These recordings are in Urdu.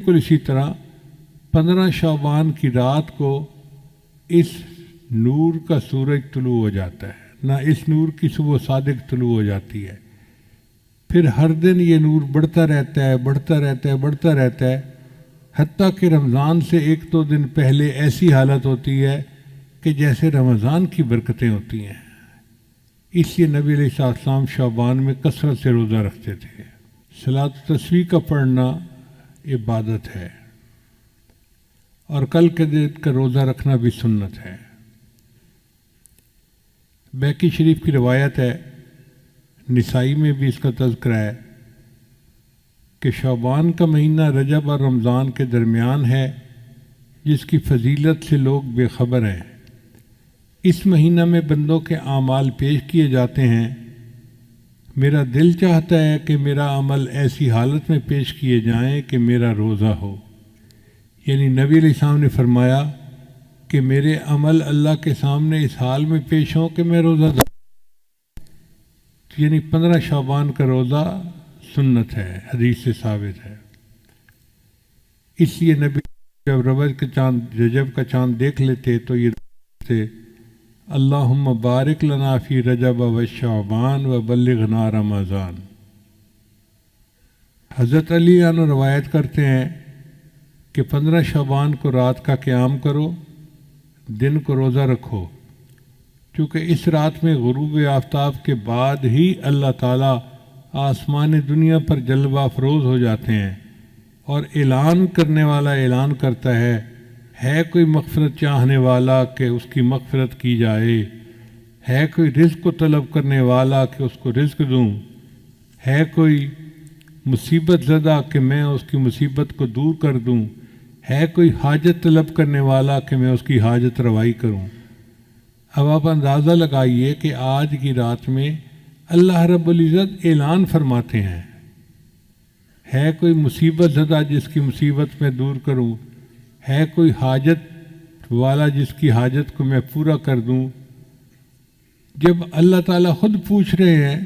بالکل اسی طرح 15 شعبان کی رات کو اس نور کا سورج طلوع ہو جاتا ہے، نہ اس نور کی صبح صادق طلوع ہو جاتی ہے۔ پھر ہر دن یہ نور بڑھتا رہتا ہے، بڑھتا رہتا ہے، بڑھتا رہتا ہے، حتیٰ کہ رمضان سے 1-2 دن پہلے ایسی حالت ہوتی ہے کہ جیسے رمضان کی برکتیں ہوتی ہیں۔ اس لیے نبی علیہ السلام شعبان میں کثرت سے روزہ رکھتے تھے۔ صلاۃ و تسبیح کا پڑھنا عبادت ہے، اور کل کے دن کا روزہ رکھنا بھی سنت ہے۔ بیکی شریف کی روایت ہے، نسائی میں بھی اس کا تذکرہ ہے کہ شعبان کا مہینہ رجب اور رمضان کے درمیان ہے، جس کی فضیلت سے لوگ بے خبر ہیں۔ اس مہینہ میں بندوں کے اعمال پیش کیے جاتے ہیں۔ میرا دل چاہتا ہے کہ میرا عمل ایسی حالت میں پیش کیے جائیں کہ میرا روزہ ہو، یعنی نبی علیہ السلام نے فرمایا کہ میرے عمل اللہ کے سامنے اس حال میں پیش ہوں کہ میں روزہ دار، یعنی 15 شعبان کا روزہ سنت ہے، حدیث سے ثابت ہے۔ اس لیے نبی جب رجب کا چاند دیکھ لیتے تو یہ تھے، اللہم بارک لنا فی رجب و شعبان و بلغنا رمضان۔ حضرت علی عنہ روایت کرتے ہیں کہ 15 شعبان کو رات کا قیام کرو، دن کو روزہ رکھو، کیونکہ اس رات میں غروب آفتاب کے بعد ہی اللہ تعالیٰ آسمان دنیا پر جلوہ افروز ہو جاتے ہیں، اور اعلان کرنے والا اعلان کرتا ہے کوئی مغفرت چاہنے والا کہ اس کی مغفرت کی جائے، ہے کوئی رزق کو طلب کرنے والا کہ اس کو رزق دوں، ہے کوئی مصیبت زدہ کہ میں اس کی مصیبت کو دور کر دوں، ہے کوئی حاجت طلب کرنے والا کہ میں اس کی حاجت روائی کروں۔ اب آپ اندازہ لگائیے کہ آج کی رات میں اللہ رب العزت اعلان فرماتے ہیں، ہے کوئی مصیبت زدہ جس کی مصیبت میں دور کروں، ہے کوئی حاجت والا جس کی حاجت کو میں پورا کر دوں۔ جب اللہ تعالیٰ خود پوچھ رہے ہیں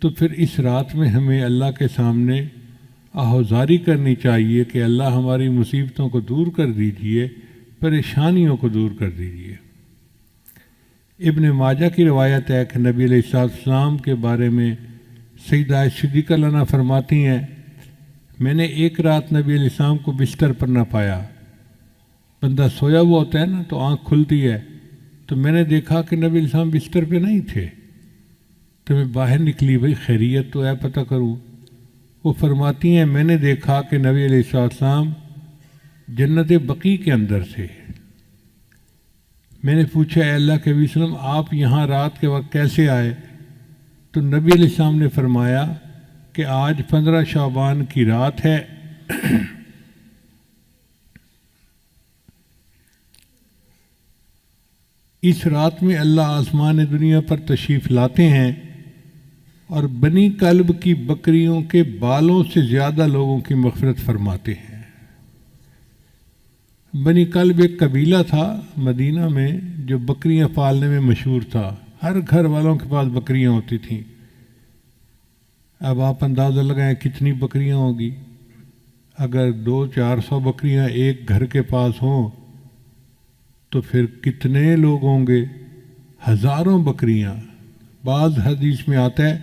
تو پھر اس رات میں ہمیں اللہ کے سامنے آہوزاری کرنی چاہیے کہ اللہ ہماری مصیبتوں کو دور کر دیجئے، پریشانیوں کو دور کر دیجئے۔ ابن ماجہ کی روایت ہے کہ نبی علیہ السلام کے بارے میں سیدہ صدیقہ عنہا فرماتی ہیں، میں نے ایک رات نبی علیہ السلام کو بستر پر نہ پایا۔ بندہ سویا ہوا ہوتا ہے نا تو آنکھ کھلتی ہے، تو میں نے دیکھا کہ نبی علیہ السلام بستر پہ نہیں تھے، تو میں باہر نکلی، بھئی خیریت تو ہے پتہ کروں۔ وہ فرماتی ہیں میں نے دیکھا کہ نبی علیہ السلام جنت بقیع کے اندر تھے۔ میں نے پوچھا اے اللہ کے نبی صلی اللہ علیہ وسلم آپ یہاں رات کے وقت کیسے آئے؟ تو نبی علیہ السلام نے فرمایا کہ آج 15 شعبان کی رات ہے، اس رات میں اللہ آسمان دنیا پر تشریف لاتے ہیں اور بنی کلب کی بکریوں کے بالوں سے زیادہ لوگوں کی مغفرت فرماتے ہیں۔ بنی کلب ایک قبیلہ تھا مدینہ میں جو بکریاں پالنے میں مشہور تھا، ہر گھر والوں کے پاس بکریاں ہوتی تھیں۔ اب آپ اندازہ لگائیں کتنی بکریاں ہوں گی، اگر 200-400 بکریاں ایک گھر کے پاس ہوں تو پھر کتنے لوگ ہوں گے، ہزاروں بکریاں۔ بعض حدیث میں آتا ہے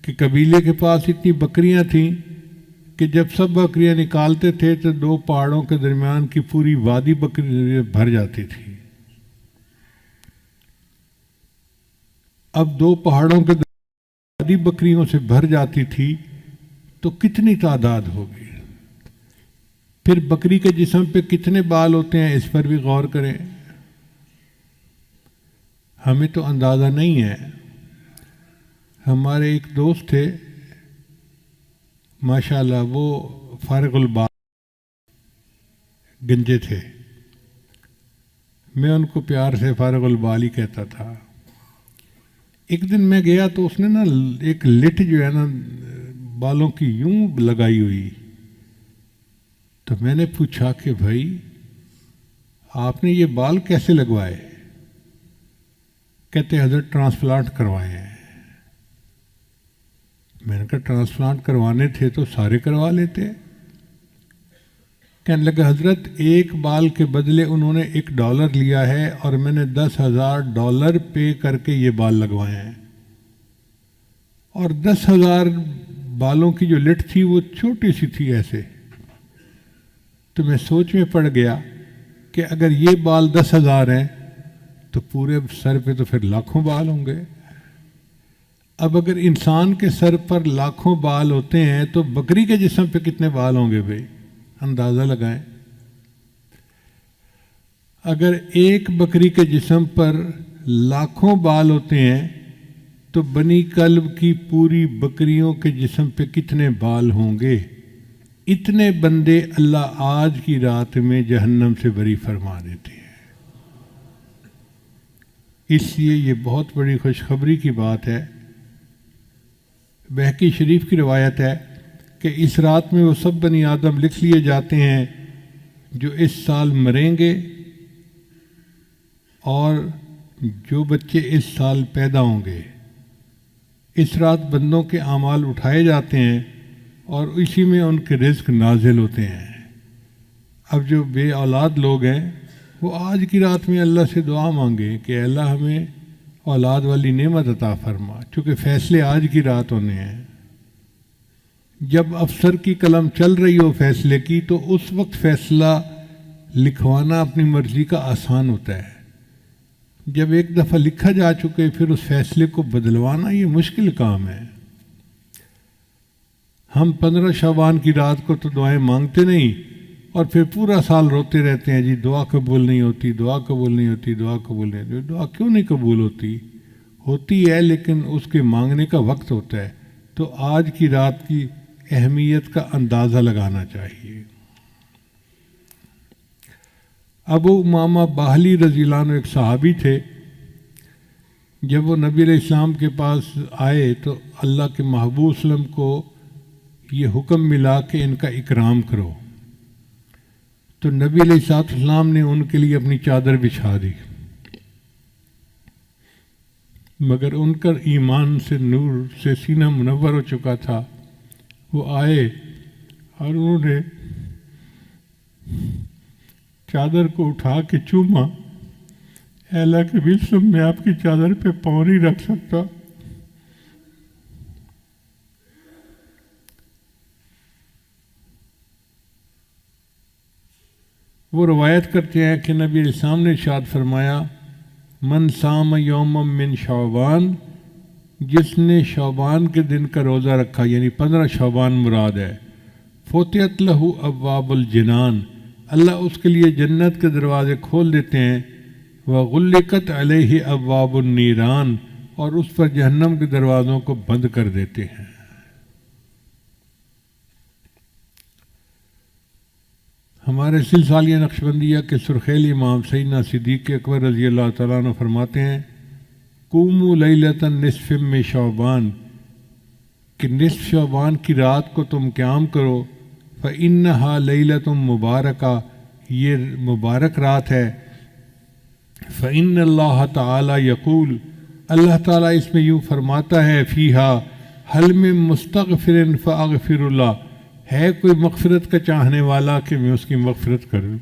کہ قبیلے کے پاس اتنی بکریاں تھیں کہ جب سب بکریاں نکالتے تھے تو 2 پہاڑوں کے درمیان کی پوری وادی بکری بھر جاتی تھی۔ اب 2 پہاڑوں کے درمیان وادی بکریوں سے بھر جاتی تھی تو کتنی تعداد ہوگی۔ پھر بکری کے جسم پہ کتنے بال ہوتے ہیں اس پر بھی غور کریں، ہمیں تو اندازہ نہیں ہے۔ ہمارے ایک دوست تھے ماشاءاللہ، وہ فارغ البال گنجے تھے، میں ان کو پیار سے فارغ البال ہی کہتا تھا۔ ایک دن میں گیا تو اس نے نا ایک لٹ جو ہے نا بالوں کی یوں لگائی ہوئی، تو میں نے پوچھا کہ بھائی آپ نے یہ بال کیسے لگوائے؟ کہتے حضرت ٹرانسپلانٹ کروائے ہیں۔ میں نے کہا ٹرانسپلانٹ کروانے تھے تو سارے کروا لیتے۔ کہنے لگا حضرت ایک بال کے بدلے انہوں نے $1 لیا ہے اور میں نے $10,000 پے کر کے یہ بال لگوائے ہیں، اور 10,000 بالوں کی جو لٹ تھی وہ چھوٹی سی تھی ایسے. تو میں سوچ میں پڑ گیا کہ اگر یہ بال 10,000 ہیں تو پورے سر پہ تو پھر لاکھوں بال ہوں گے. اب اگر انسان کے سر پر لاکھوں بال ہوتے ہیں تو بکری کے جسم پہ کتنے بال ہوں گے بھائی، اندازہ لگائیں. اگر ایک بکری کے جسم پر لاکھوں بال ہوتے ہیں تو بنی کلب کی پوری بکریوں کے جسم پہ کتنے بال ہوں گے. اتنے بندے اللہ آج کی رات میں جہنم سے بری فرما دیتے ہیں. اس لیے یہ بہت بڑی خوشخبری کی بات ہے. بہقی شریف کی روایت ہے کہ اس رات میں وہ سب بنی آدم لکھ لیے جاتے ہیں جو اس سال مریں گے اور جو بچے اس سال پیدا ہوں گے. اس رات بندوں کے اعمال اٹھائے جاتے ہیں اور اسی میں ان کے رزق نازل ہوتے ہیں. اب جو بے اولاد لوگ ہیں وہ آج کی رات میں اللہ سے دعا مانگیں کہ اللہ ہمیں اولاد والی نعمت عطا فرما، چونکہ فیصلے آج کی رات ہونے ہیں. جب افسر کی قلم چل رہی ہو فیصلے کی تو اس وقت فیصلہ لکھوانا اپنی مرضی کا آسان ہوتا ہے. جب ایک دفعہ لکھا جا چکے پھر اس فیصلے کو بدلوانا یہ مشکل کام ہے. ہم 15 شعبان کی رات کو تو دعائیں مانگتے نہیں اور پھر پورا سال روتے رہتے ہیں جی دعا قبول نہیں ہوتی، دعا قبول نہیں ہوتی، دعا قبول نہیں ہوتی. دعا کیوں نہیں قبول ہوتی ہے لیکن اس کے مانگنے کا وقت ہوتا ہے. تو آج کی رات کی اہمیت کا اندازہ لگانا چاہیے. ابو امامہ باہلی رضی اللہ عنہ ایک صحابی تھے. جب وہ نبی علیہ السلام کے پاس آئے تو اللہ کے محبوب صلی اللہ علیہ وسلم کو یہ حکم ملا کہ ان کا اکرام کرو. تو نبی علیہ السلام نے ان کے لیے اپنی چادر بچھا دی، مگر ان کا ایمان سے نور سے سینہ منور ہو چکا تھا. وہ آئے اور انہوں نے چادر کو اٹھا کے چوما. اے اللہ کے وسلم میں آپ کی چادر پہ پاؤں نہیں رکھ سکتا. وہ روایت کرتے ہیں کہ نبی علیہ السلام نے ارشاد فرمایا من صام یوم من شعبان، جس نے شعبان کے دن کا روزہ رکھا یعنی 15 شعبان مراد ہے، فتحت لہ ابواب الجنان، اللہ اس کے لیے جنت کے دروازے کھول دیتے ہیں. وغلقت علیہ ابواب النیران، اور اس پر جہنم کے دروازوں کو بند کر دیتے ہیں. ہمارے سلسلیہ نقشبندیہ کے سرخیل امام سیدنا صدیق اکبر رضی اللہ تعالیٰ عنہ فرماتے ہیں قوموا لیلۃ نصف من شعبان، کہ نصف شعبان کی رات کو تم قیام کرو. فإنہا لیلۃ مبارکہ، یہ مبارک رات ہے. فإن اللہ تعالیٰ یقول، اللہ تعالیٰ اس میں یوں فرماتا ہے فیہا حل من مستغفر فاغفر اللہ، ہے کوئی مغفرت کا چاہنے والا کہ میں اس کی مغفرت کروں.